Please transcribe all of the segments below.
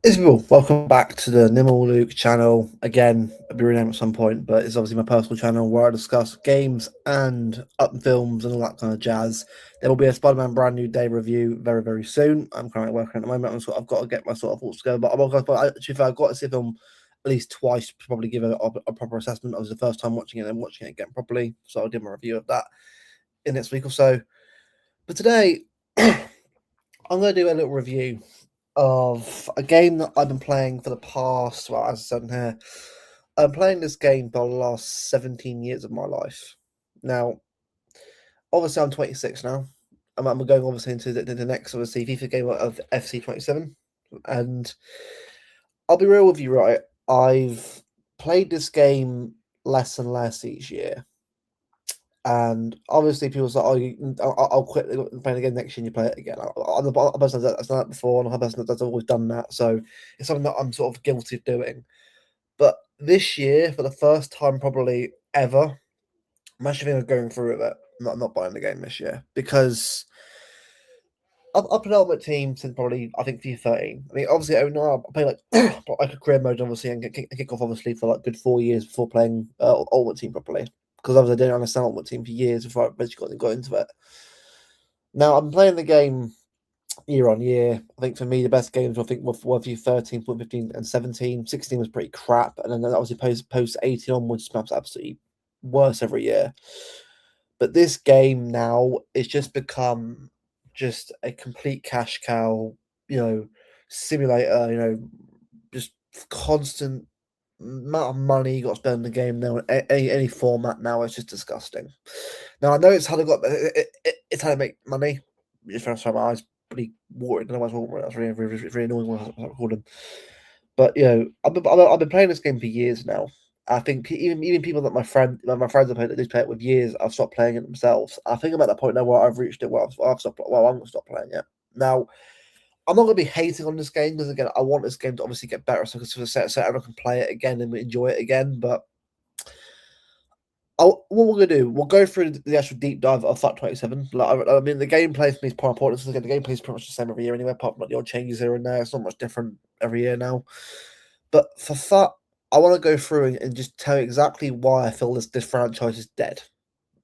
Isabel, welcome back to the Nimble Luke channel. Again, I'll be renamed at some point, but it's obviously my personal channel where I discuss games and up films and all that kind of jazz. There will be a Spider-Man brand new day review very, very soon. I'm currently working at the moment. I've got to get my sort of thoughts together, but I've got to see the film at least twice to probably give a proper assessment. I was the first time watching it and watching it again properly, so I'll do my review of that in next week or so. But today, I'm going to do a little review of a game that I've been playing for the past, well, as I said in here, I'm playing this game for the last 17 years of my life. Now, obviously, I'm 26 now. I'm going obviously into the next obviously FIFA game of FC 27, and I'll be real with you, right? I've played this game less and less each year. And obviously, people say, "Oh, I'll quit playing again next year, and you play it again." I'm the person that's done that before, and I'm the person that's always done that. So it's something that I'm sort of guilty of doing. But this year, for the first time probably ever, I'm actually thinking of going through with it. Not buying the game this year because I've been Ultimate Team since probably I think FIFA 13. I mean, obviously, I know I play like like a career mode, obviously, and kick off obviously for like good 4 years before playing Ultimate Team properly. Because obviously, I didn't understand Ultimate Team for years before I eventually got into it. Now I'm playing the game year on year. I think for me the best games I think were FIFA 13, 15, and 17. 16 was pretty crap, and then obviously post 18 onwards, maps absolutely worse every year. But this game now is just become just a complete cash cow, simulator, just constant amount of money you got to spend in the game now. Any format now, it's just disgusting. Now I know it's how they got, it's how they make money. Sorry, my eyes pretty watered. I don't know what's wrong with it. That's really annoying when I recording. But I've been playing this game for years now. I think even people that my friends have played that they play it with years, I've stopped playing it themselves. I think I'm at that point now where I've reached it where I've stopped. Well, I'm going to stop playing it now. I'm not going to be hating on this game because again, I want this game to obviously get better so I can play it again and enjoy it again. But what we're gonna do, we'll go through the actual deep dive of FUT 27. Like, I mean, the gameplay for me is quite important. So again, the gameplay is pretty much the same every year anyway, apart from like the odd changes here and there. It's not much different every year now. But for FUT, I want to go through and just tell you exactly why I feel this franchise is dead.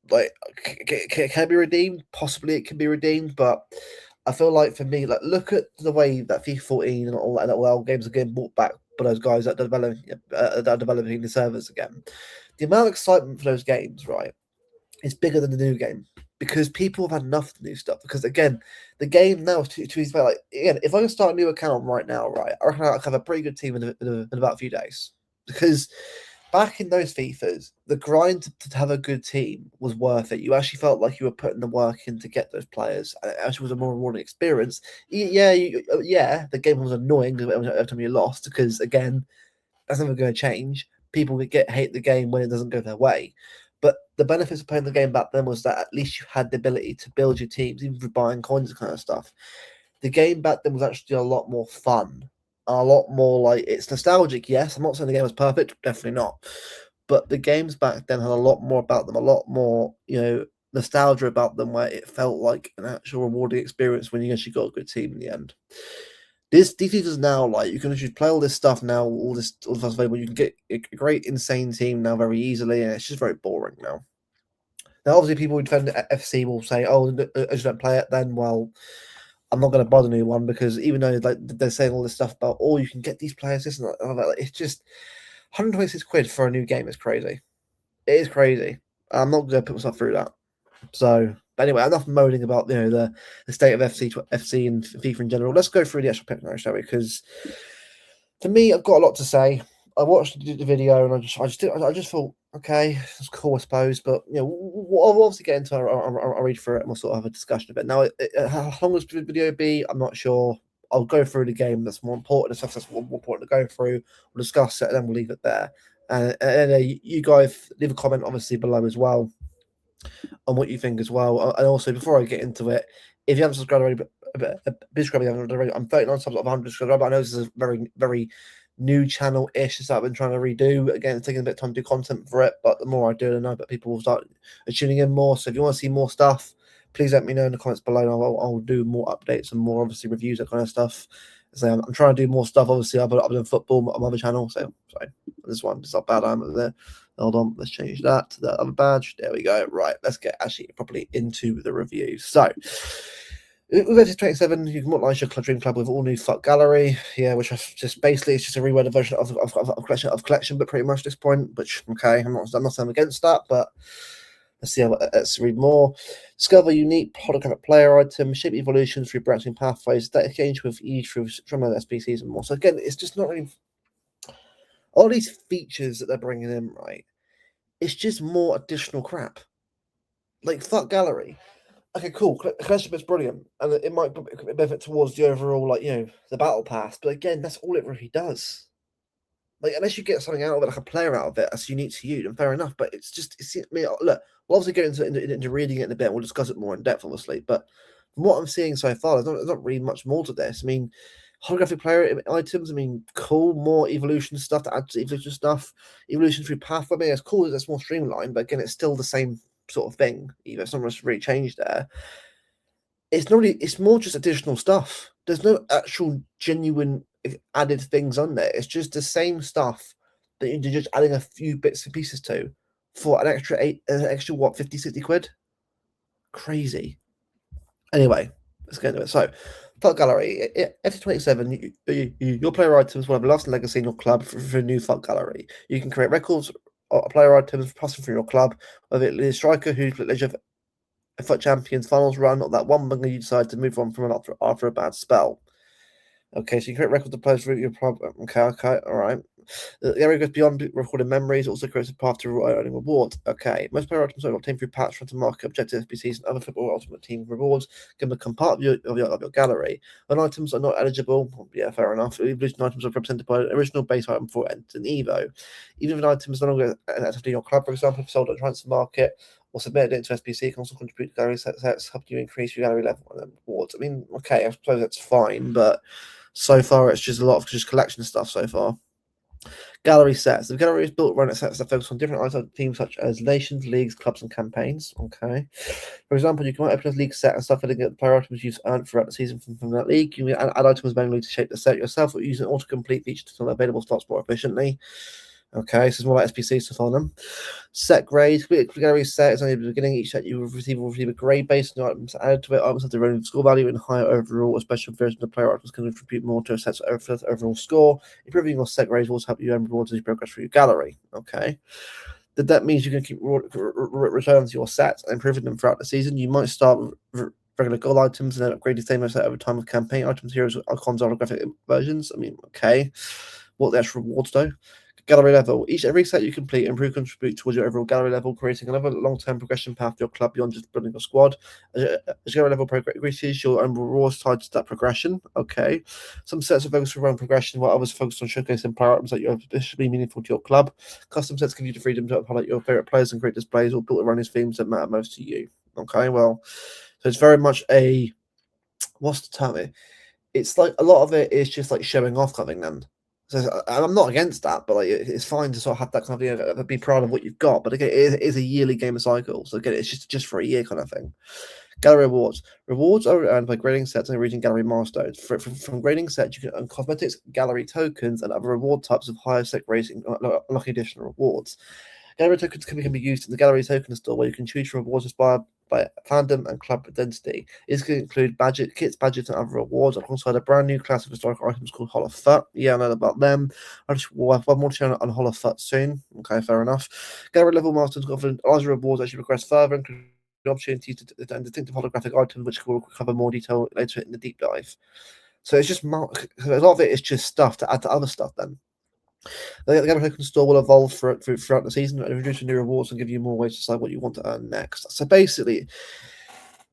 Like, can it be redeemed? Possibly, it can be redeemed, but I feel like for me, like, look at the way that FIFA 14 and all that well games are getting brought back by those guys that are developing the servers again. The amount of excitement for those games, right, is bigger than the new game because people have had enough of the new stuff. Because again, the game now is too easy. Like again, if I can start a new account right now, right, I reckon I can have a pretty good team in about a few days. Because back in those FIFAs, the grind to have a good team was worth it. You actually felt like you were putting the work in to get those players. And it actually was a more rewarding experience. Yeah, the game was annoying every time you lost because again, that's never going to change. People hate the game when it doesn't go their way. But the benefits of playing the game back then was that at least you had the ability to build your teams, even for buying coins and kind of stuff. The game back then was actually a lot more fun, a lot more like it's nostalgic. Yes, I'm not saying the game was perfect, definitely not. But the games back then had a lot more about them, a lot more, nostalgia about them, where it felt like an actual rewarding experience when you actually got a good team in the end. These is now like you can just play all this stuff now, all this stuff available. You can get a great insane team now very easily, and it's just very boring now. Now, obviously, people who defend FC will say, "Oh, I just don't play it." Then, well, I'm not going to buy the new one because even though like they're saying all this stuff about, oh, you can get these players, this and that, like, it's just 126 quid for a new game is crazy. It is crazy. I'm not going to put myself through that. So, but anyway, enough moaning about the state of FC and FIFA in general. Let's go through the actual pick now, shall we? Because for me, I've got a lot to say. I watched the video and I just thought, okay, it's cool, I suppose. But we'll obviously get into it. I'll read through it and we'll sort of have a discussion of it. Now, how long will this video be? I'm not sure. I'll go through the game that's more important, the stuff that's more important to go through. We'll discuss it and then we'll leave it there. And you guys leave a comment obviously below as well on what you think as well. And also, before I get into it, if you haven't subscribed already, I'm 39 subs of 100 subscribers. But I know this is a very, very new channel-ish that I've been trying to redo. Again, it's taking a bit of time to do content for it, but the more I do, the know that people will start tuning in more. So if you want to see more stuff, please let me know in the comments below. And I'll do more updates and more, obviously, reviews, that kind of stuff. So I'm trying to do more stuff, obviously, other than football on my other channel. So, sorry, this one is not bad. I'm there. Hold on, let's change that to the other badge. There we go. Right, let's get actually properly into the review. So, with FC27, you can launch your Dream Club with all new FUT Gallery. Yeah, which is just basically it's just a reworded version of collection, but pretty much at this point. Which okay, I'm not saying I'm against that, but let's read more. Discover unique holographic player items, shape evolutions through branching pathways, that exchange with each through from other species and more. So again, it's just not really all these features that they're bringing in, right? It's just more additional crap. Like FUT Gallery. Okay, cool. Collection is brilliant, and it might benefit towards the overall, like the battle pass. But again, that's all it really does. Like, unless you get something out of it, like a player out of it, that's unique to you, then fair enough. But it's I mean, look, we'll obviously get into reading it in a bit. We'll discuss it more in depth, obviously. But from what I'm seeing so far, there's not really much more to this. I mean, holographic player items. I mean, cool. More evolution stuff to add to evolution stuff. Evolution through pathway. I mean, it's cool. It's more streamlined, but again, it's still the same sort of thing. It's not much really changed there. It's not really. It's more just additional stuff. There's no actual genuine added things on there. It's just the same stuff that you're just adding a few bits and pieces to for an extra what, 50, 60 quid? Crazy. Anyway, let's get into it. So, FUT Gallery, FC27, your player items will have lost legacy in your club for a new FUT Gallery. You can create records of player items passing through your club, whether it is a striker who's played a FUT Champions finals run, or that one bungler you decide to move on from after a bad spell. Okay, so you create records of players through your problem. Okay, all right. The area goes beyond recorded memories, also creates a path to earning rewards. Okay, most player items are obtained through patch from the market, objectives, FBCs, and other football ultimate team rewards can become part of your gallery. When items are not eligible, yeah, fair enough. Evolution items are represented by an original base item for an Evo. Even if an item is no longer active in your club, for example, if sold at the transfer market or submitted into SBC, can also contribute to gallery sets, help you increase your gallery level and rewards. I mean, okay, I suppose that's fine, but so far it's just a lot of just collection stuff so far. Gallery sets. The gallery is built around sets that focus on different themes such as nations, leagues, clubs, and campaigns. Okay. For example, you can open a league set and start filling out the player items you've earned throughout the season from that league. You can add items manually to shape the set yourself, or use an autocomplete feature to fill available slots more efficiently. Okay, so it's more like SPCs to fill them. Set grade. Gallery set is only the beginning. Each set you will receive a grade based on the items added to it. Items have their own score value and higher overall. A special version of player items can contribute more to a set's overall score. Improving your set grades will also help you earn rewards as you progress through your gallery. Okay. That means you can keep returns to your sets and improving them throughout the season. You might start with regular gold items and then upgrade the same set over time with campaign items, heroes, icons, holographic versions. I mean, okay. What the actual rewards though? Gallery level. Every set you complete, improve, contribute towards your overall gallery level, creating another long-term progression path for your club beyond just building your squad. As gallery level progresses, your own rewards tied to that progression. Okay. Some sets are focused around progression, while others focus on showcasing player items that you should be meaningful to your club. Custom sets give you the freedom to highlight your favorite players and create displays all built around these themes that matter most to you. Okay, well, so it's very much a what's the term? It's like a lot of it is just like showing off something then. So I'm not against that, but like it's fine to sort of have that kind of be proud of what you've got. But again, it is a yearly game of cycle, so again, it's just for a year kind of thing. Gallery rewards. Rewards are earned by grading sets and reaching gallery milestones. From grading sets, you can earn cosmetics, gallery tokens, and other reward types of higher set rating, unlocking additional rewards. Gallery tokens can be used in the gallery token store, where you can choose rewards inspired by fandom and club identity. This can include kits, badges, and other rewards, alongside a brand new class of historical items called Holo FUT. Yeah, I know about them. We'll have one more to share on Holo FUT soon. Okay, fair enough. Gallery level milestones offer larger rewards as you progress further, including the opportunity to distinctive holographic items, which we'll cover more detail later in the deep dive. So it's just a lot of it is just stuff to add to other stuff then. The Gallery Token store will evolve throughout the season, introducing new rewards and give you more ways to decide what you want to earn next. So basically,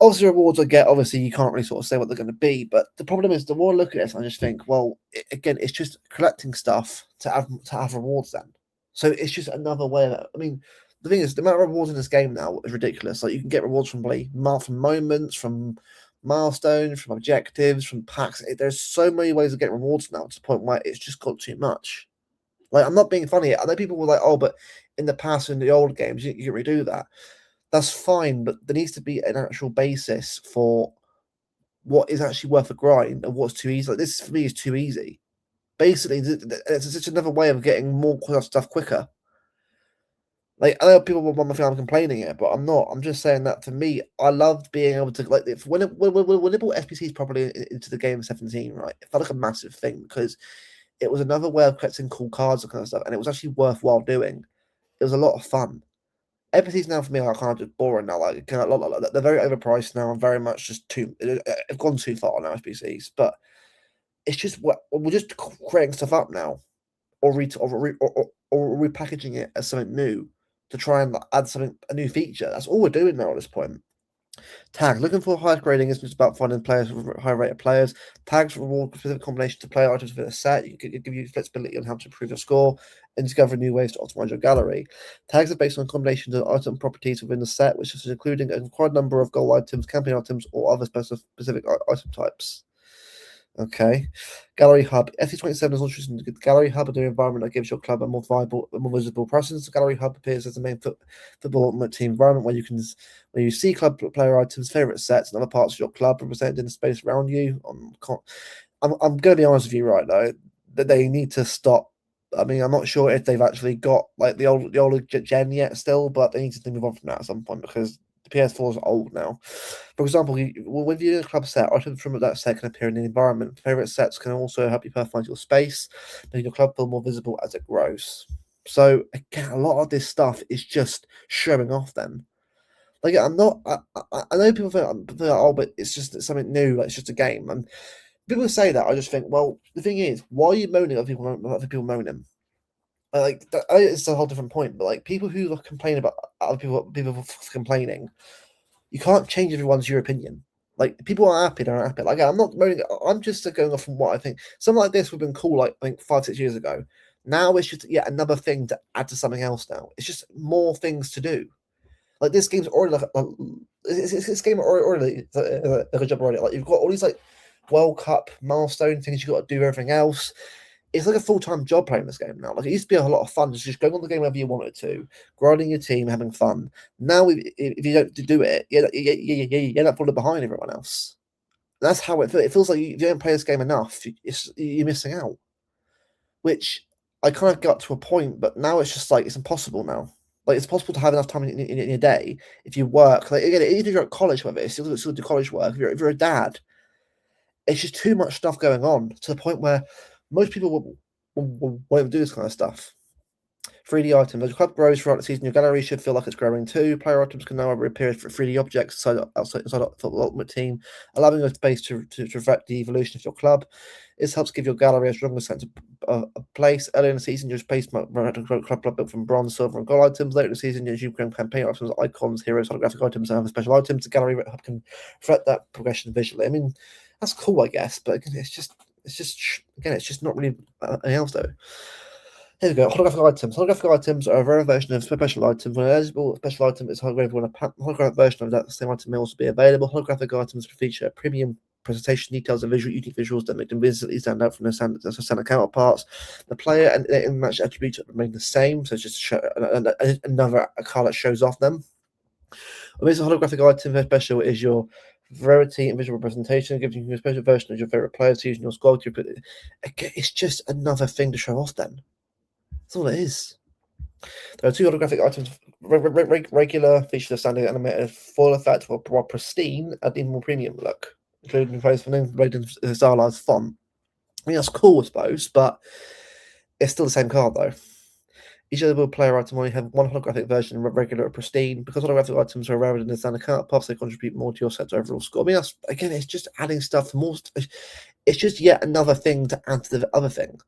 obviously, rewards I get, obviously, you can't really sort of say what they're going to be. But the problem is, the more I look at this, I just think, well, again, it's just collecting stuff to have rewards then. So it's just another way of it. I mean, the thing is, the amount of rewards in this game now is ridiculous. Like, you can get rewards from moments, from milestones, from objectives, from packs. There's so many ways of getting rewards now to the point where it's just got too much. Like, I'm not being funny. I know people were like, oh, but in the past, in the old games, you can redo that. That's fine, but there needs to be an actual basis for what is actually worth a grind and what's too easy. Like this for me is too easy. Basically, it's such another way of getting more stuff quicker. Like I know people will think I'm complaining here, but I'm not. I'm just saying that for me, I loved being able to like when they brought SPCs properly into the game of 17, right? It felt like a massive thing because it was another way of collecting cool cards and kind of stuff, and it was actually worthwhile doing. It was a lot of fun. NPCs now for me are kind of just boring now. Like, they're very overpriced now and very much just too. Have gone too far now, SPCs. But it's just we're just creating stuff up now, or repackaging it as something new to try and add a new feature. That's all we're doing now at this point. Tags. Looking for high grading isn't just about finding players with high rated players. Tags reward specific combinations of player items within a set. You can give you flexibility on how to improve your score and discover new ways to optimize your gallery. Tags are based on combinations of item properties within the set, which is including a required number of goal items, campaign items, or other specific item types. Okay. Gallery Hub. SC27 is introduced into the Gallery Hub, a new environment that gives your club a more viable, a more visible presence. The Gallery Hub appears as the main football ultimate team environment where you see club player items, favorite sets, and other parts of your club represented in the space around you. I'm going to be honest with you right now that they need to stop. I mean, I'm not sure if they've actually got like the older gen yet still, but they need to move on from that at some point because the PS4 is old now. For example, when viewing a club set, items from that set can appear in the environment. Favorite sets can also help you personalize your space, making your club feel more visible as it grows. So again, a lot of this stuff is just showing off. Then, like, I'm not. I know people think, oh, but it's just something new. Like it's just a game. And people say that. I just think, well, the thing is, why are you moaning at other people moaning? Like it's a whole different point. But like people who complain about other people complaining, you can't change everyone's your opinion. Like people are happy, they're not happy. Like I'm not moaning. I'm just going off from what I think. Something like this would have been cool, like I think 5-6 years ago. Now it's just yet another thing to add to something else. Now it's just more things to do. Like this game's already this game already like a job already. Like you've got all these like World Cup milestone things you got to do. Everything else, it's like a full-time job playing this game now. Like it used to be a lot of fun, just going on the game whenever you wanted to, grinding your team, having fun. Now, if you don't do it, you end up falling behind everyone else. That's how it feels. It feels like if you don't play this game enough, you're missing out. Which I kind of got to a point, but now it's just like it's impossible now. Like it's possible to have enough time in your day if you work. Like again, even if you're at college with it, still do college work. If you're a dad, it's just too much stuff going on to the point where most people won't do this kind of stuff. 3D items. As your club grows throughout the season, your gallery should feel like it's growing too. Player items can now appear for 3D objects outside the Ultimate Team, allowing a space to reflect the evolution of your club. This helps give your gallery a stronger sense of place. Earlier in the season, your space club built from bronze, silver, and gold items. Later in the season, you can campaign items, icons, heroes, holographic items, and other special items. The gallery can reflect that progression visually. I mean, that's cool, I guess, but again, it's just not really anything else though. Here we go. Holographic items. Holographic items are a rare version of special items. When an eligible special item is holographic, a holographic version of that same item may also be available. Holographic items feature premium presentation details and unique visuals that make them visibly stand out from their standard counterparts. The player and match attributes remain the same, so it's just another card that shows off them. What makes a holographic item very special is your rarity and visual representation, giving you a special version of your favorite players using your squad. It's just another thing to show off then. That's all it is. There are 2 holographic items: regular, feature the standing animated foil effect, or pristine, and even more premium look, including place for name rated stylized font. I mean, that's cool, I suppose, but it's still the same card though. Each available player item only have one holographic version, regular or pristine. Because holographic items are rarer than the standard counterparts, they contribute more to your set's overall score. I mean, again, it's just adding stuff more. It's just yet another thing to add to the other thing.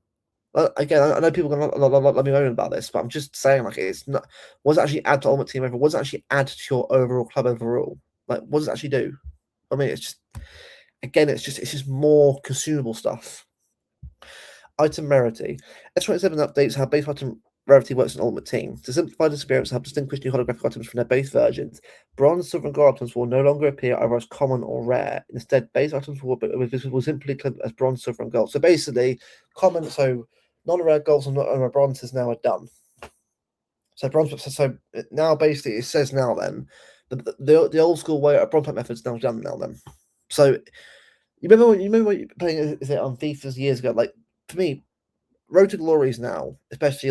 Again, I know people are gonna let me moan about this, but I'm just saying, like, it's not. What does it actually add to Ultimate Team overall? What does it actually add to your overall club overall? Like, what does it actually do? I mean, it's just more consumable stuff. Item rarity. S27 updates how base item rarity works in Ultimate Team. To simplify this experience and help distinguish new holographic items from their base versions, bronze, silver, and gold items will no longer appear either as common or rare. Instead, base items will simply clip as bronze, silver, and gold. So basically, common, so non-rare golds and non-rare bronzes now are done. So bronze, so now basically it says now then the old school way of bronze type methods now done now then. So You remember playing is it on FIFA years ago? Like for me, Road to Glories now, especially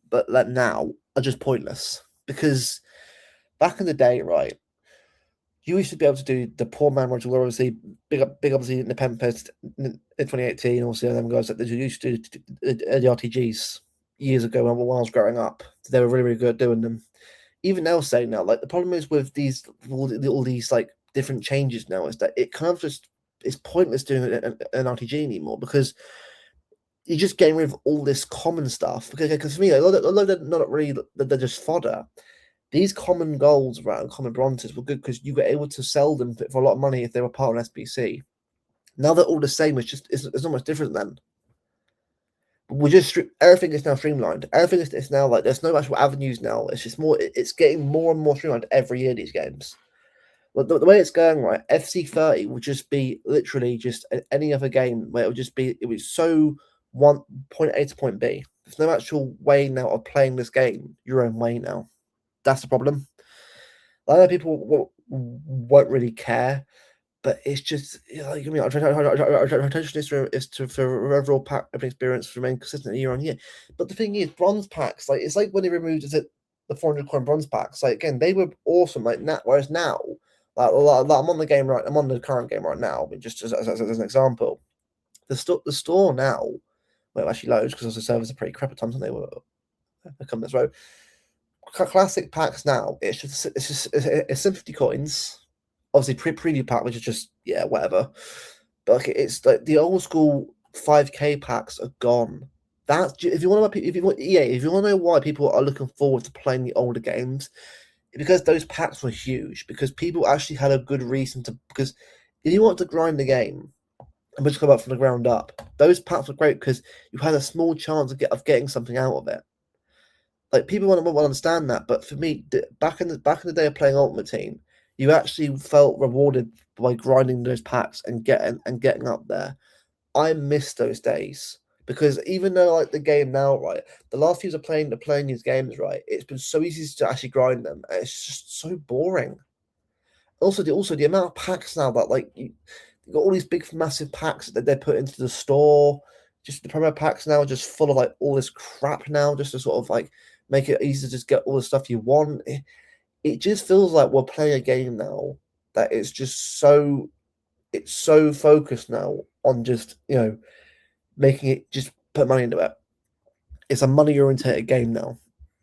but like now, are just pointless because back in the day, right? You used to be able to do the poor man Roger Lawler, obviously big obviously in the Tempest in 2018, also them guys that they used to do the RTGs years ago when I was growing up. They were really, really good at doing them. Even now, saying now, like the problem is with these all these like different changes now is that it kind of just it's pointless doing an RTG anymore because you're just getting rid of all this common stuff. Because for me, although they're not really, they're just fodder. These common goals around common bronzes were good because you were able to sell them for a lot of money if they were part of an SBC. Now they're all the same. It's not much different then. We just everything is now streamlined. Everything is now like there's no actual avenues now. It's just more. It's getting more and more streamlined every year. These games. But the way it's going, right, FC30 will just be literally just any other game where it would just be, it was so one point A to point B. There's no actual way now of playing this game your own way now. That's the problem. I know people won't really care, but it's just like I mean, our intention is to for overall pack experience to remain consistent year on year. But the thing is, bronze packs like it's like when they removed the 400 coin bronze packs. Like again, they were awesome. Like now, whereas now, I'm on the game right. I'm on the current game right now. But just as an example, the store now, well, actually loads because the servers are pretty crap at times when they were come this road. Classic packs now, it's 50 coins. Obviously, preview pack, which is just yeah, whatever. But like, it's like the old school 5K packs are gone. That's if you want to if you want if you want to know why people are looking forward to playing the older games, because those packs were huge. Because people actually had a good reason to. Because if you want to grind the game and just come up from the ground up, those packs were great because you had a small chance of getting something out of it. Like people want to understand that, but for me, back in the day of playing Ultimate Team, you actually felt rewarded by grinding those packs and getting up there. I miss those days because even though like the game now, right, the last few years of playing these games, right, it's been so easy to actually grind them, and it's just so boring. Also the amount of packs now that like you got all these big massive packs that they put into the store. Just the promo packs now are just full of like all this crap now, just to sort of like make it easy to just get all the stuff you want. It just feels like we're playing a game now that is just so focused now on just making it just put money into it. It's a money oriented game now.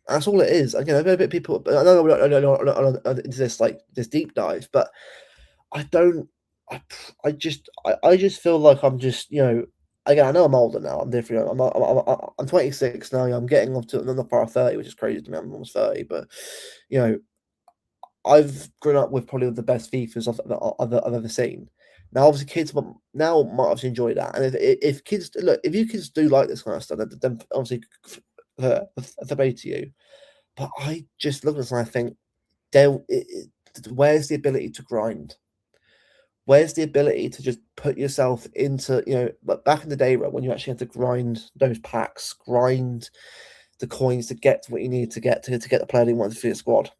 That's all it is. Again, I bet people. I know into this like this deep dive, but I don't. I just feel like I'm just again I know I'm older now. I'm different. I'm 26 now. I'm getting up to another part of 30, which is crazy to me. I'm almost 30, but you know I've grown up with probably the best FIFAs I've ever seen. Now, obviously, kids now might obviously enjoy that, and if kids look, if you kids do like this kind of stuff, then obviously the way to you. But I just look at this and I think, where's the ability to grind? Where's the ability to just put yourself into, like back in the day, right, when you actually had to grind those packs, grind the coins to get to what you need to get to get the player you wanted for your squad.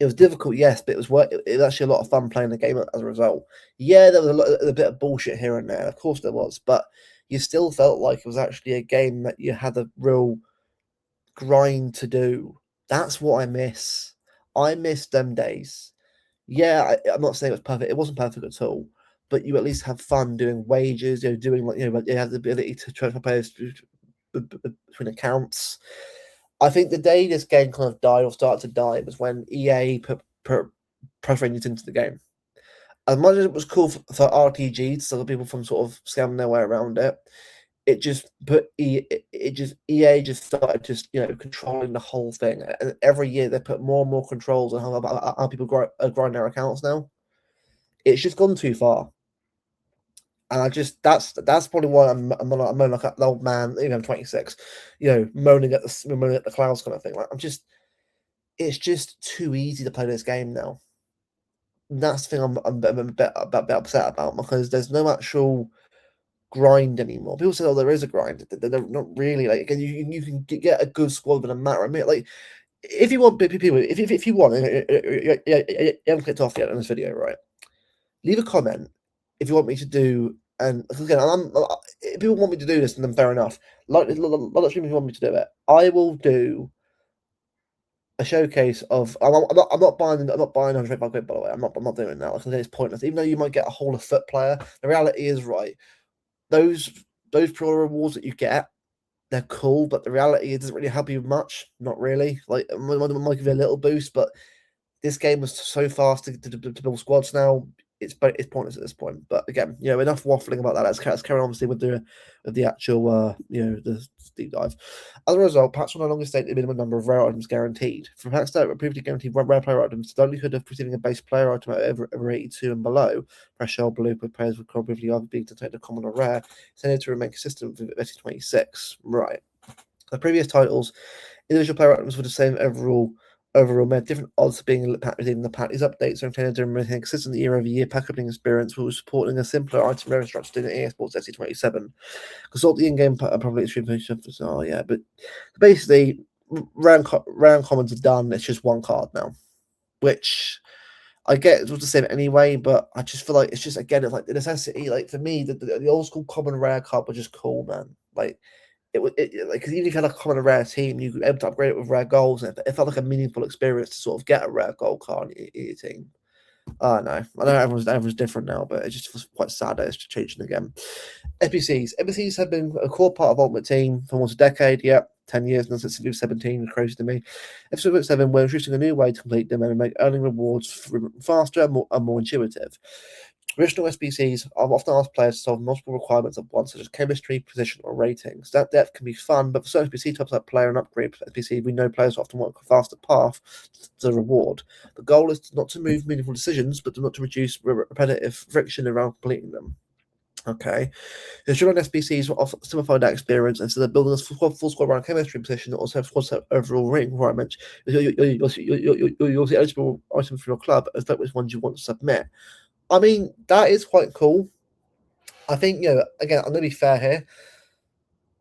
It was difficult, yes, but it was actually a lot of fun playing the game as a result. Yeah, there was a bit of bullshit here and there, of course there was, but you still felt like it was actually a game that you had a real grind to do. That's what I miss. I miss them days. Yeah, I'm not saying it was perfect. It wasn't perfect at all, but you at least have fun doing wages. Doing like you have the ability to transfer players between accounts. I think the day this game kind of died or started to die was when EA put preferences into the game. As much as it was cool for RTGs, so the people from sort of scamming their way around it, it just put EA just started just controlling the whole thing, and every year they put more and more controls on how people grind their accounts now. It's just gone too far, and that's probably why I'm like an old man, I'm 26, moaning at the clouds kind of thing. Like it's just too easy to play this game now. That's the thing I'm a bit upset about because there's no actual grind anymore. People say, "Oh, there is a grind." They're not really. Like you can get a good squad within a matter of minutes. Like if you want people, if you want, you haven't clicked off yet on this video, right? Leave a comment if you want me to do, and again, if people want me to do this, then fair enough. Like a lot of streamers want me to do it. I will do a showcase of. I'm not buying. I'm not buying 125 quid. By the way, I'm not doing that. Like I say, it's pointless. Even though you might get a whole of foot player, the reality is right. Those pro rewards that you get, they're cool, but the reality it doesn't really help you much. Not really. Like it might give you a little boost, but this game was so fast to build squads now. It's pointless at this point. But again, enough waffling about that. Let's carry on obviously with the actual the deep dive. As a result, packs will no longer state the minimum number of rare items guaranteed. For packs that were previously guaranteed rare player items, the likelihood of receiving a base player item over 82 and below, threshold below with players with probably either being detected common or rare, is tended to remain consistent with SC 26. Right. The previous titles, individual player items were the same overall made different odds of being within the pack. These updates are intended to maintain consistent year-over-year pack opening experience while supporting a simpler item rare structure in EA Sports SC27. Consult the in-game probably stream. Oh yeah, but basically, round commons are done. It's just one card now, which I get it was the same anyway, but I just feel like it's just again, it's like the necessity. Like for me, the old school common rare card was just cool, man. Like because even if you had a common rare team, you could able to upgrade it with rare goals, and it felt like a meaningful experience to sort of get a rare gold card in your team. I know everyone's different now, but it just was quite sad that it's changing again. NPCs have been a core part of Ultimate Team for almost a decade. Yep, 10 years now since 17. Crazy to me. Episode 7, we're introducing a new way to complete them and make earning rewards faster and more intuitive. Original SBCs are often asked players to solve multiple requirements at once, such as chemistry, position, or ratings. That depth can be fun, but for certain SBC types like player and upgrade SBC, we know players often want a faster path to the reward. The goal is not to move meaningful decisions, but not to reduce repetitive friction around completing them. Okay. The Shimon SBCs will offer simplify that experience instead of building a full squad around chemistry position, also have full overall rating requirements. You'll see eligible items for your club as that which ones you want to submit. I mean, that is quite cool. I think, again, I'm going to be fair here.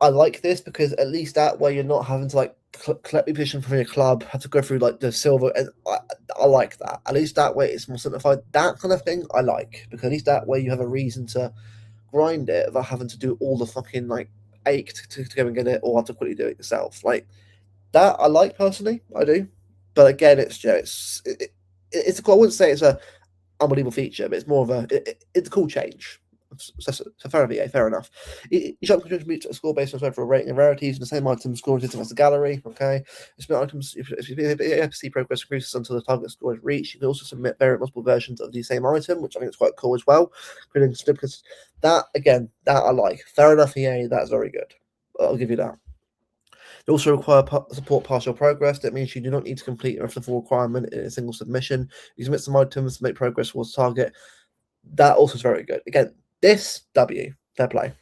I like this because at least that way you're not having to like collect the position from your club, have to go through like the silver. And I like that. At least that way it's more simplified. That kind of thing I like because at least that way you have a reason to grind it without having to do all the fucking like ache to go and get it or have to quickly do it yourself. Like that I like personally. I do. But again, it's it's I wouldn't say it's a unbelievable feature, but it's more of it's a cool change. So fair enough. Each item contributes to a score based on overall rating and rarities, and the same item score system as the gallery. Okay, split items. If you have to see progress increases until the target score is reached, you can also submit multiple versions of the same item, which I think is quite cool as well. Creating snippets. That again, that I like. Fair enough, EA. That's very good. I'll give you that. They also require support partial progress. That means you do not need to complete the full requirement in a single submission. You submit some items to make progress towards target. That also is very good. Again, this W, fair play.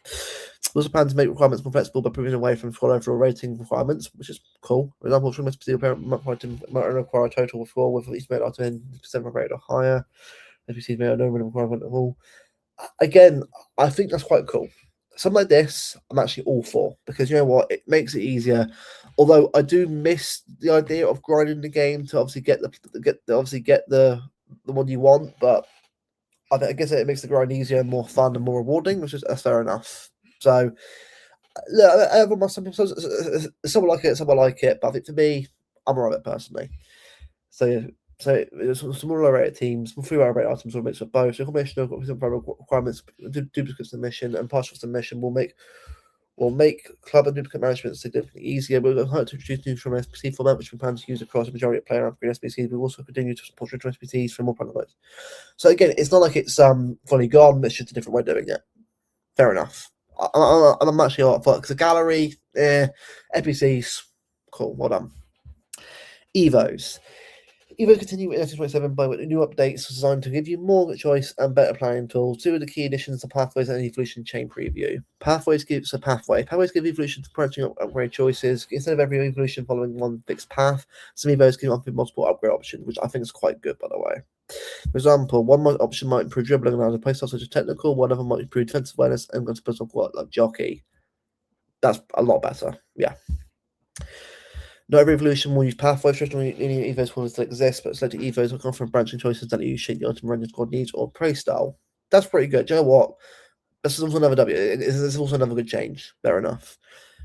We also plan to make requirements more flexible by moving away from full overall rating requirements, which is cool. For example, from SPC parent item might require a total of 4 with at least made item 7 rate or higher. SPC may have no minimum requirement at all. Again, I think that's quite cool. Something like this, I'm actually all for because you know what, it makes it easier. Although I do miss the idea of grinding the game to obviously get the one you want, but I guess it makes the grind easier and more fun and more rewarding, which is fair enough. So, look, everyone must someone like it, but I think for me, I'm alright with it personally. So smaller rated teams, fewer rated items, or a mix of both. So a combination of requirements, duplicate submission, and partial submission will make club and duplicate management significantly easier. We're going to introduce new from SPC format, which we plan to use across the majority of player upgrade SPCs. We also continue to support return SPCs for more products. So again, it's not like it's fully gone. It's just a different way of doing it. Fair enough. I'm actually all for it because the gallery, NPCs, cool. Well done. Evos. Evo continue with SC27 by new updates designed to give you more choice and better planning tools. 2 of the key additions are Pathways and Evolution Chain Preview. Pathways gives a pathway. Pathways give evolution to branching upgrade choices. Instead of every evolution following one fixed path, some Evos can offer multiple upgrade options, which I think is quite good, by the way. For example, one option might improve dribbling and other playstyles such as technical, one other might improve defensive awareness and go to personal quality like jockey. That's a lot better. Yeah. Not every evolution will use pathways. Traditionally, Evos will still exist, but selected Evos will come from branching choices that use shape the item running squad needs or play style. That's pretty good. Do you know what? This is also another W. This is also another good change. Fair enough.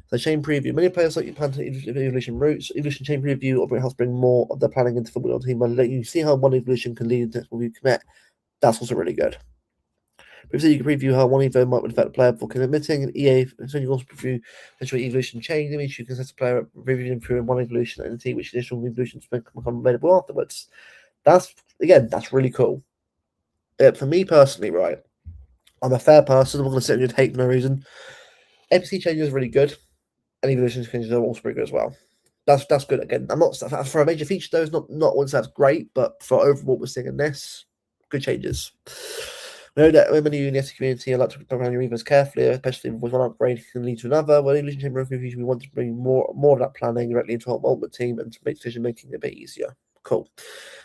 So chain preview. Many players like you plan to evolution routes. Evolution chain preview or helps bring more of their planning into football team and let you see how one evolution can lead to what you commit. That's also really good. Previously, you can preview how one evo might affect a player before committing. And EA, so you can also preview potential evolution chain image. You can set a player reviewing through one evolution and see which additional evolutions become available afterwards. That's really cool. For me personally, right, I'm a fair person. I'm not going to sit and just hate for no reason. NPC changes are really good, and evolution changes are also pretty good as well. That's good. Again, I'm not for a major feature though. It's not one that's great, but for overall what we're seeing in this, good changes. We know that women in the SE community are like to plan your evos carefully, especially with one upgrade can lead to another. Well, evolution chamber reviews, we want to bring more of that planning directly into our ultimate team and to make decision making a bit easier. Cool.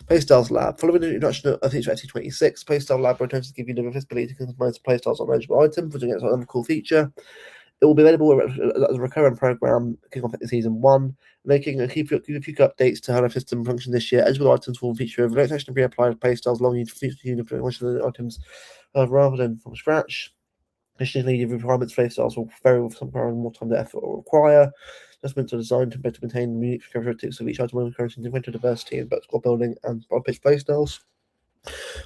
Playstyles Lab. Following the introduction of feature FT26, Playstyle Lab returns to give you the visibility to customize playstyles on eligible items, which is another cool feature. It will be available as a recurring program kicking off at season 1, making a few updates to how the system functions this year. Eligible items will feature a section of pre-applied playstyles, allowing you to feature the items rather than from scratch. Additionally, the requirements playstyles will vary with some more time than effort will require. Adjustments are designed to better maintain the unique characteristics of each item while encouraging different diversity in both squad building and pitch playstyles.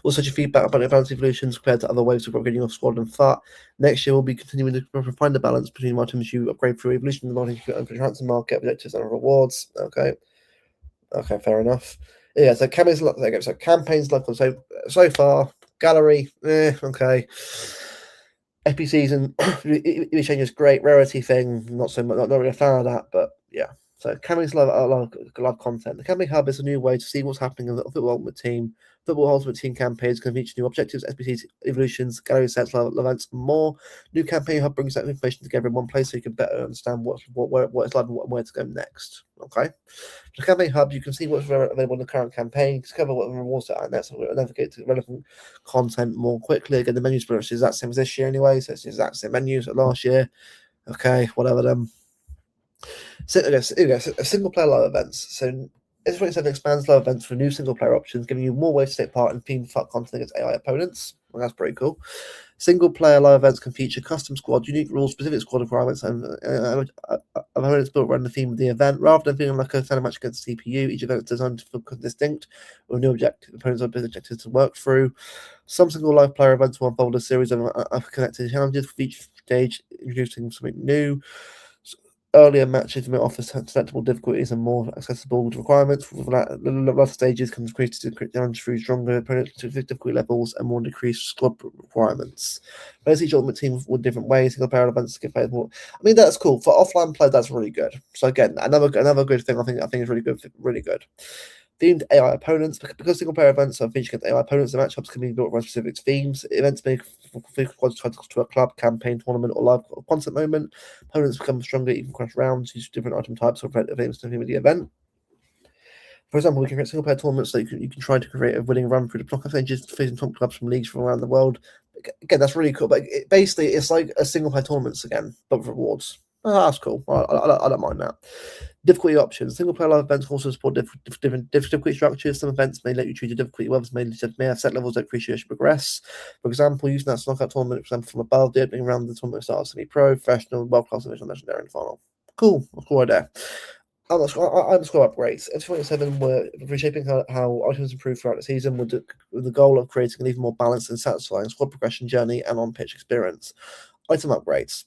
Also, your feedback about advanced evolutions compared to other ways of upgrading your squad and fat. Next year, we'll be continuing to refine the balance between items you upgrade through evolution and the transfer market, objectives and rewards. Okay, fair enough. Yeah, so campaigns so far. Gallery, okay. FP season, change is great. Rarity thing, not so much. Not really a fan of that, but yeah. So campaigns love content. The campaign hub is a new way to see what's happening in the Football Ultimate Team. Football Ultimate Team campaigns can feature new objectives, SBCs, evolutions, gallery sets, events, and more. New campaign hub brings that information together in one place so you can better understand what it's like and where to go next. Okay. The campaign hub, you can see what's available in the current campaign, discover what the rewards are, and that's navigate to relevant content more quickly. Again, the menus pretty much is that same as this year anyway, so it's the exact same menus as last year. Okay, whatever them. So, single player live events. So S27 expands live events for new single player options, giving you more ways to take part in themed fight content against AI opponents. Well, that's pretty cool. Single player live events can feature custom squad, unique rules, specific squad requirements, and opponents built around the theme of the event. Rather than feeling like a standard match against CPU, each event is designed to feel distinct with new opponents have objectives to work through. Some single live player events will unfold a series of connected challenges for each stage, introducing something new. Earlier matches may offer selectable difficulties and more accessible requirements. Later stages can increase the challenge through stronger opponents to difficulty levels and more decreased squad requirements. There's each ultimate team with different ways. Single player events get played more. I mean, that's cool for offline play. That's really good. So again, another good thing. I think is really good. Really good. Themed AI opponents. Because single player events are featured against AI opponents, the matchups can be built around specific themes. Events may to a club, campaign, tournament, or live concert moment. Opponents become stronger, even crash rounds, use different item types or events to the event. For example, we can create single player tournaments that you can try to create a winning run through the knockout stages, facing top clubs from leagues from around the world. Again, that's really cool. But basically, it's like a single player tournaments again, but with rewards. Oh, that's cool. I don't mind that. Difficulty options. Single player live events also support different difficulty structures. Some events may let you choose a difficulty, others may have set levels that increase you progress. For example, using that knockout tournament, for example, from above, the opening round of the tournament starts semi-pro, professional, world class, division, legendary, and final. Cool. Cool idea. Underscore upgrades. F27 were reshaping how items improve throughout the season with the goal of creating an even more balanced and satisfying squad progression journey and on-pitch experience. Item upgrades.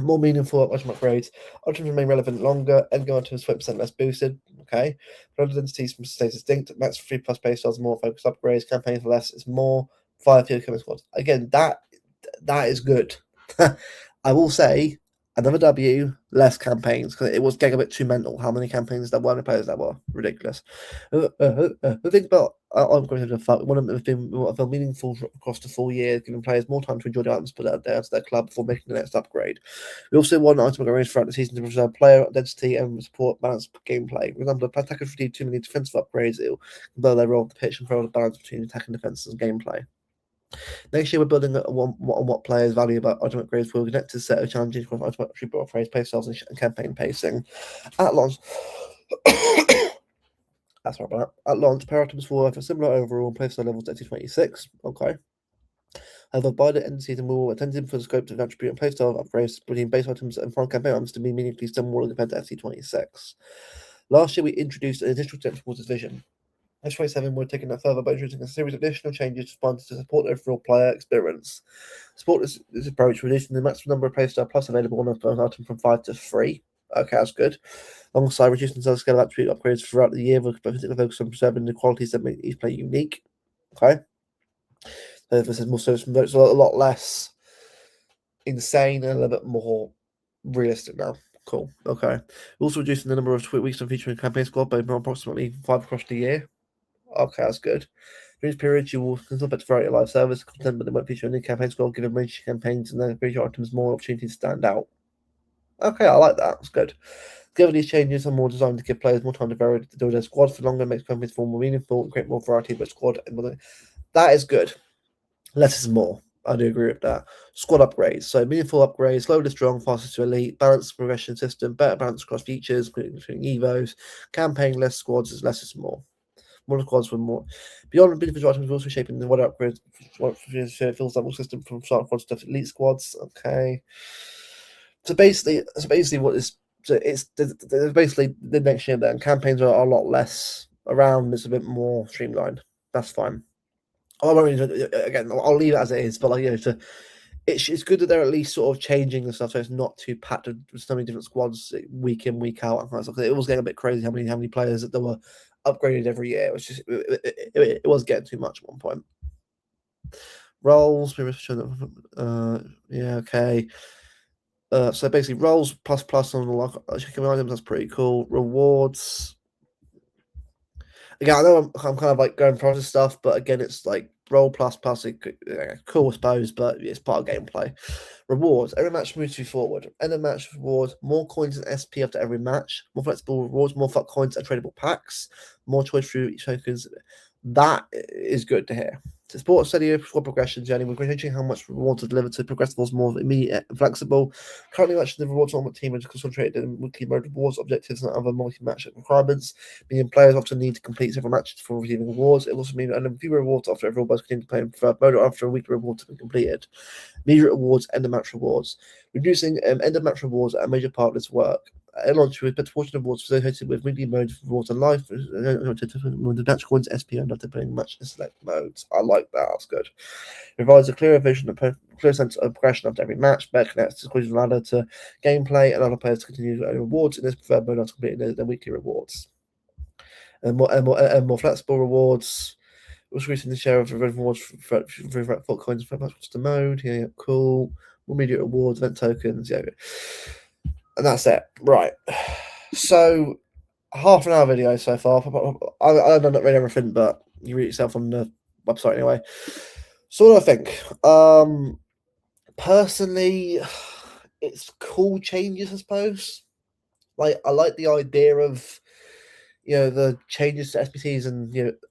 More meaningful item upgrades. Items remain relevant longer. Endgame items 20% less boosted. Okay. Blood identities from stay distinct. Max 3 plus base styles, more focused upgrades. Campaign for less is more. 5 fewer coming squads. Again, that is good. I will say another W, less campaigns, because it was getting a bit too mental how many campaigns there were and players that were ridiculous. The thing about I'm going to fuck one of them have been meaningful across the full year, giving players more time to enjoy the items put out there to their club before making the next upgrade. We also want item upgrades throughout the season to preserve player identity and support balanced gameplay. For example, if attackers receive too many defensive upgrades, it will blow their role off the pitch and throw the balance between attack and defense and gameplay. Next year, we're building on what players value about item upgrades. We'll connect to a set of challenges across item upgrades, play styles, and campaign pacing. At launch, that's right. At launch, pair items will have a similar overall playstyle levels to 26. Okay. However, by the end of the season, we will attempt for the scope to attribute and playstyle upgrades, bringing base items and farm campaign items to be meaningfully similar compared to FC26. Last year, we introduced an additional step towards this vision. S27 we're taking that further by introducing a series of additional changes to sponsors to support the overall player experience. Support this approach, reducing the maximum number of playstyle plus available on a item from 5 to 3. Okay, that's good. Alongside reducing the scale of attribute upgrades throughout the year, with particular focus on preserving the qualities that make each player unique. Okay. So this is more so it's a lot less insane and a little bit more realistic now. Cool. Okay. Also reducing the number of weeks of featuring campaign squad by approximately 5 across the year. Okay, that's good. During this period, you will still bet to variety of live service content, but they won't feature any campaign squad, giving range campaigns and then feature items more opportunities to stand out. Okay, I like that. That's good. Given these changes are more designed to give players more time to vary to build their squad for longer, makes campaigns feel more meaningful and create more variety of squad. That is good. Less is more. I do agree with that. Squad upgrades. So meaningful upgrades, slow to strong, faster to elite, balanced progression system, better balance across features, including Evos, campaign, less squads is less is more. More squads with more. Beyond individual items, also shaping the what upgrades feels level system from start squads to elite squads. Okay. So basically what is it's basically the next year then campaigns are a lot less around. It's a bit more streamlined. That's fine. Again, I'll leave it as it is, but like it's good that they're at least sort of changing the stuff, so it's not too packed with so many different squads week in, week out. And stuff. It was getting a bit crazy how many players that there were upgraded every year. It was just it was getting too much at one point. Roles, yeah, okay. So basically, roles plus on the lock checking items. That's pretty cool. Rewards. Again, I know I'm kind of like going for other stuff, but again, it's like roll plus, cool, I suppose, but it's part of gameplay. Rewards. Every match moves you forward. End of match rewards. More coins and SP after every match. More flexible rewards. More fuck coins and tradable packs. More choice through each tokens. That is good to hear. To support a steady squad progression journey, we're changing how much rewards are delivered to progress levels more immediate and flexible. Currently, matching the rewards on the team is concentrated in weekly mode rewards, objectives, and other multi-match requirements, meaning players often need to complete several matches before receiving rewards. It also means a few rewards after every buzz continue to play in preferred mode or after a weekly reward has been completed. Immediate rewards, end of match rewards. Reducing end of match rewards are a major part of this work. Launch with better portion of rewards associated with weekly modes, rewards and life, with the match coins, SP, and after playing match select modes. I like that. That's good. It provides a clearer vision, a clear sense of progression after every match. Better connects the squad ladder to gameplay, and other players to continue to earn rewards in this preferred mode after completing their weekly rewards. And more flexible rewards. Also increasing the share of rewards for coins for custom mode. Yeah, cool. More immediate rewards, event tokens. Yeah. And that's it. Right. So, half an hour video so far. I've not read everything, but you read it yourself on the website anyway. So, what do I think? Personally, it's cool changes, I suppose. Like, I like the idea of the changes to SPCs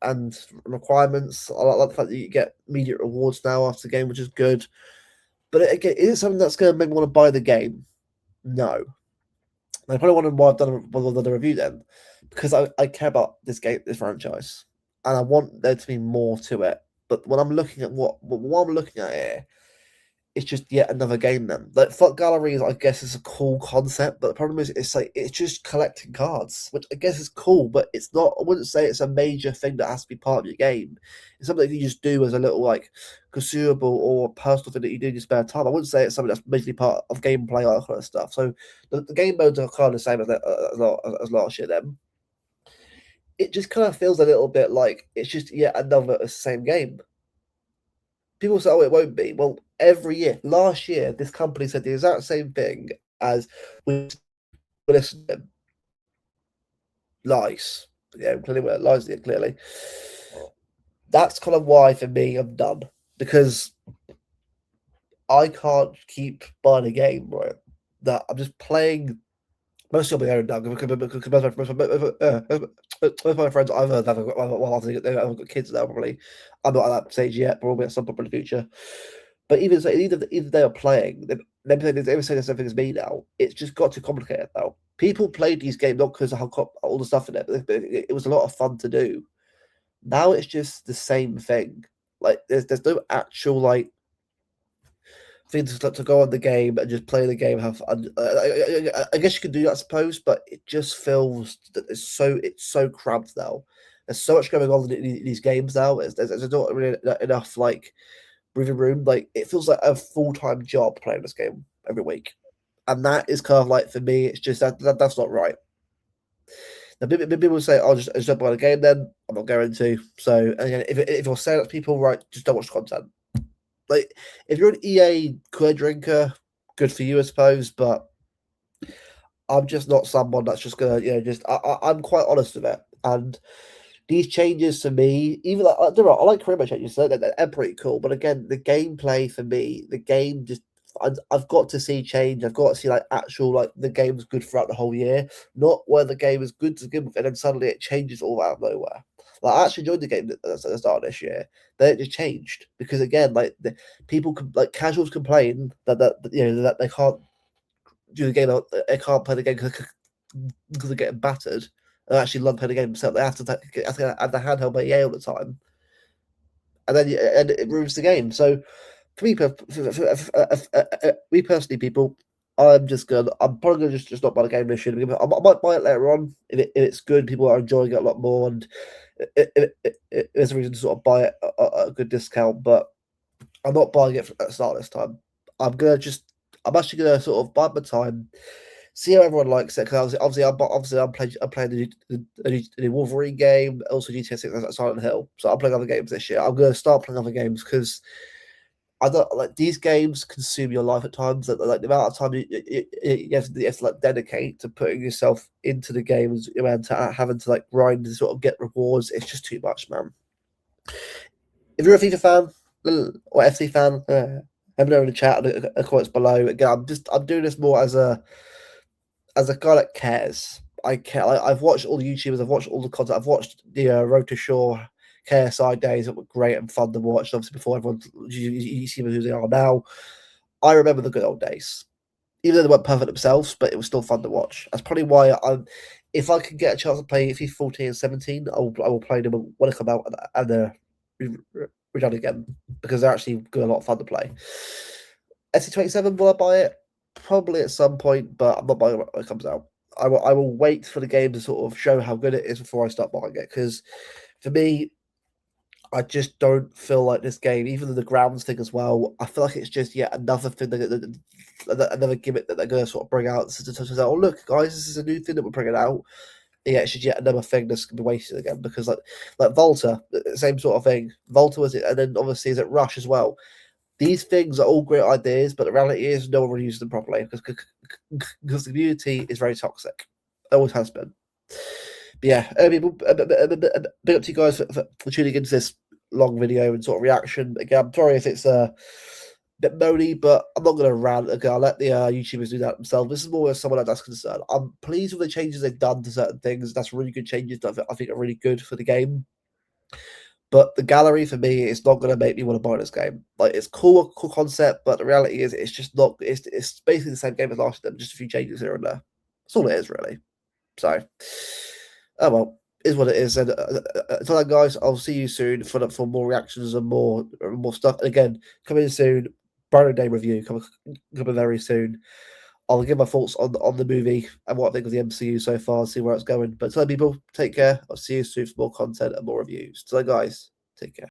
and requirements. I like the fact that you get immediate rewards now after the game, which is good. But again, is it something that's going to make me want to buy the game? No. I probably wondering why I've done a review then, because I care about this franchise, and I want there to be more to it. But when I'm looking at what I'm looking at here, it's just yet another game. Then, like FUT Galleries, I guess is a cool concept, but the problem is it's just collecting cards, which I guess is cool, but it's not. I wouldn't say it's a major thing that has to be part of your game. It's something that you just do as a little like consumable or personal thing that you do in your spare time. I wouldn't say it's something that's basically part of gameplay, all that kind of stuff. So the game modes are kind of the same as last year. Then it just kind of feels a little bit like it's just yet another same game. People say, "Oh, it won't be." Well, every year, last year, this company said the exact same thing as we listen to them. Lies. Yeah, clearly, lies. Clearly, that's kind of why for me, I'm done because I can't keep buying a game right that I'm just playing. Mostly on my own now because most of my friends I've heard I've got kids now. Probably, I'm not at that stage yet. Probably at some point in the future. But even so, either they are playing, they ever say the same thing as me now. It's just got too complicated now. People played these games not because of how all the stuff in it, but it was a lot of fun to do. Now it's just the same thing. Like there's no actual like things to go on the game and just play the game, have fun. I guess you could do that, I suppose, but it just feels that it's so cramped now. There's so much going on in these games now. There's not really enough like breathing room. Like it feels like a full-time job playing this game every week, and that is kind of like for me, it's just that's not right. Now, people will say, "I'll just don't buy the game." Then I'm not going to. So again, if you're saying that to people, right, just don't watch the content. Like if you're an EA clear drinker, good for you, I suppose. But I'm just not someone that's just gonna, just I'm quite honest with it. And these changes to me, even like I don't know, I like career mode changes, so they're pretty cool. But again, the gameplay for me, the game just I've got to see change. I've got to see like actual like the game's good throughout the whole year, not where the game is good to begin with, and then suddenly it changes all out of nowhere. Like I actually enjoyed the game at the start of this year. Then it just changed because again, like people like casuals complain that they can't do the game. They can't play the game because they're getting battered. And actually love playing the game themselves. They have to have the handheld by EA all the time, and then and it ruins the game. So for me, me personally, people, I'm probably gonna just not buy the game this year. I might buy it later on if it's good. People are enjoying it a lot more, and there's a reason to sort of buy it at a good discount. But I'm not buying it at the start this time. I'm actually gonna sort of bide my time, see how everyone likes it. Because I'm playing the Wolverine game, also GTA 6 and Silent Hill. So I'm playing other games this year. I'm gonna start playing other games because I don't like these games consume your life at times. Like the amount of time you have to like dedicate to putting yourself into the games and to having to like grind and sort of get rewards. It's just too much, man. If you're a FIFA fan or FC fan, let me know in the chat and the comments below. Again, I'm doing this more as a guy that cares. I care. I've watched all the YouTubers. I've watched all the content. I've watched the Road to Shore KSI days that were great and fun to watch. Obviously, before everyone you see who they are now. I remember the good old days, even though they weren't perfect themselves, but it was still fun to watch. That's probably why I'm. If I can get a chance to play FIFA 14 and 17, I will play them when they come out and redone again because they're actually good, a lot of fun to play. SC27, will I buy it? Probably at some point, but I'm not buying it when it comes out. I will wait for the game to sort of show how good it is before I start buying it. Because for me, I just don't feel like this game, even the grounds thing as well. I feel like it's just yet another thing another gimmick that they're going to sort of bring out. To say, oh look, guys, this is a new thing that we're bringing out. Yeah, it's just yet another thing that's going to be wasted again. Because like Volta, same sort of thing. Volta was it, and then obviously is it Rush as well. These things are all great ideas, but the reality is no one really uses them properly because the community is very toxic. It always has been. But yeah, people, big up to you guys for tuning into this long video and sort of reaction. Again, I'm sorry if it's a bit moany, but I'm not going to rant. Okay, I'll let the YouTubers do that themselves. This is more as someone that's concerned. I'm pleased with the changes they've done to certain things. That's really good changes that I think are really good for the game. But the gallery for me is not going to make me want to buy this game. Like it's cool concept, but the reality is it's just not. It's basically the same game as last time, just a few changes here and there. That's all it is, really. So, oh well, is what it is. And until then, guys, I'll see you soon for more reactions and more stuff. And again, coming soon. Burning Day review coming very soon. I'll give my thoughts on the movie and what I think of the MCU so far and see where it's going. But tell people, take care. I'll see you soon for more content and more reviews. So, guys, take care.